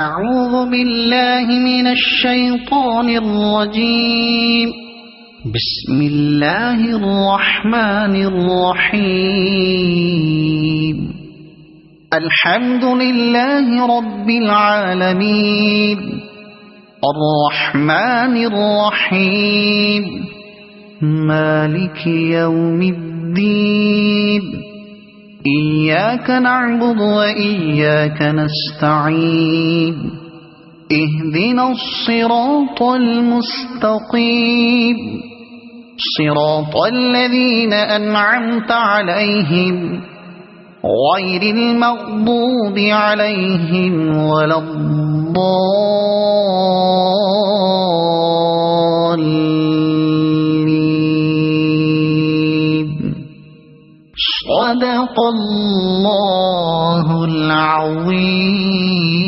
أعوذ بالله من الشيطان الرجيم. بسم الله الرحمن الرحيم. الحمد لله رب العالمين الرحمن الرحيم مالك يوم الدين إياك نعبد وإياك نستعين اهدنا الصراط المستقيم صراط الذين أنعمت عليهم غير المغضوب عليهم ولا الضالين. صدق الله العظيم.